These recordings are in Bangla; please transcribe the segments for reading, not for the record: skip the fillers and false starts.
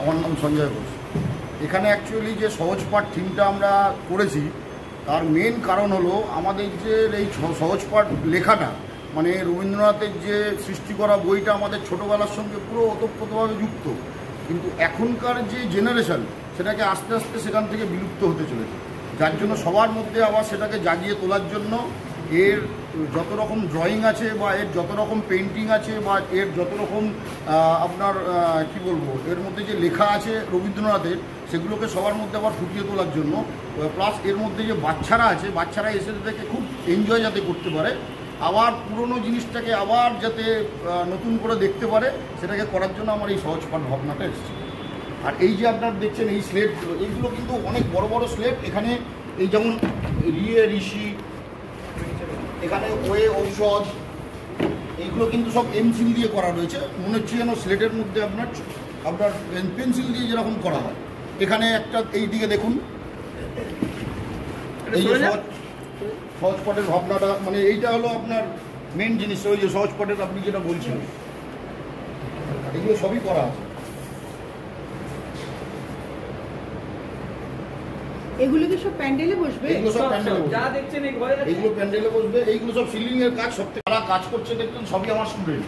আমার নাম সঞ্জয় ঘোষ। এখানে অ্যাকচুয়ালি যে সহজ পাঠ থিমটা আমরা করেছি তার মেন কারণ হলো আমাদের যে এই সহজ পাঠ লেখাটা, মানে রবীন্দ্রনাথের যে সৃষ্টি করা বইটা আমাদের ছোটোবেলার সঙ্গে পুরো ওতপ্রোতভাবে যুক্ত, কিন্তু এখনকার যে জেনারেশন সেটাকে আস্তে আস্তে সেখান থেকে বিলুপ্ত হতে চলেছে। যার জন্য সবার মধ্যে আবার সেটাকে জাগিয়ে তোলার জন্য এর যত রকম ড্রয়িং আছে বা এর যত রকম পেন্টিং আছে বা এর যত রকম আপনার কি বলবো, এর মধ্যে যে লেখা আছে রবীন্দ্রনাথের, সেগুলোকে সবার মধ্যে আবার ফুটিয়ে তোলার জন্য, প্লাস এর মধ্যে যে বাচ্চারা আছে, বাচ্চারা এসে থেকে খুব এনজয় যাতে করতে পারে, আবার পুরনো জিনিসটাকে আবার যাতে নতুন করে দেখতে পারে, সেটাকে করার জন্য আমার এই সহজ পাঠ ভাবনাটা এসেছে। আর এই যে আপনার দেখছেন এই স্লেটগুলো, এইগুলো কিন্তু অনেক বড় বড় স্লেট। এখানে এই যেমন রিয়ে ঋষি, এখানে ওয়ে ঔষধ, এইগুলো কিন্তু সব এমসিল দিয়ে করা রয়েছে। মনে হচ্ছে যেন স্লেটের মধ্যে আপনার পেন্সিল দিয়ে যেরকম করা হয়। এখানে একটা এই দিকে দেখুন, এই যে সহজ পাঠের ভাবনাটা, মানে এইটা হলো আপনার মেন জিনিস। ওই যে সহজ পাঠের আপনি যেটা বলছেন, এগুলো সবই করা আছে। এগুলো কি সব প্যান্ডেলে বসবে? এগুলো সব প্যান্ডেলে বসবে, যা দেখছেন এইগুলো প্যান্ডেলে বসবে। এইগুলো সব সিলিং এর কাজ। সবথেকে যারা কাজ করছে দেখছেন সবই আমার স্টুডেন্ট।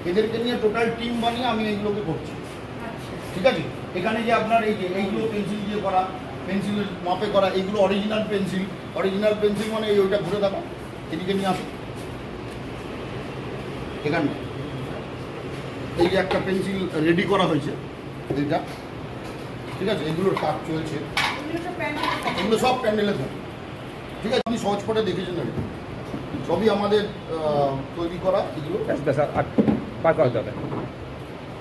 এদেরকে নিয়ে টোটাল টিম বানিয়ে আমি এইগুলোকে করছি। ঠিক আছে, এখানে যে আপনার এই যে এইগুলো পেন্সিল দিয়ে করা, পেন্সিলের মাপে করা, এইগুলো অরিজিনাল পেন্সিল। অরিজিনাল পেন্সিল মানে এই ওইটা ঘুরে দেখো, এদিকে নিয়ে আসো। এখানে এই যে একটা পেন্সিল রেডি করা হয়েছে এইটা, ঠিক আছে, এগুলোর কাজ চলছে। এগুলো সব প্যান্ডেলে থাকে। ঠিক আছে, আপনি সহজ পাঠে দেখেছেন না, সবই আমাদের তৈরি করা। এগুলো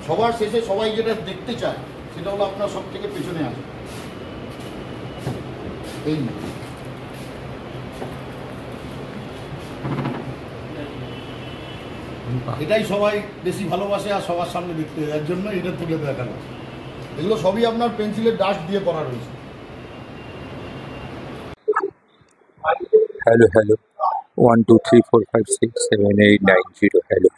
সবার শেষে সবাই যেটা দেখতে চায় সেটা হলো আপনার সব থেকে পেছনে আছে এই, এটাই সবাই বেশি ভালোবাসে আর সবার সামনে দেখতে হয়, এর জন্য এটা তুলে দেখানো। এগুলো সবই আপনার পেন্সিলের ডাস্ট দিয়ে করা রয়েছে। hello 1 2 3 4 5 6 7 8 9 0 hello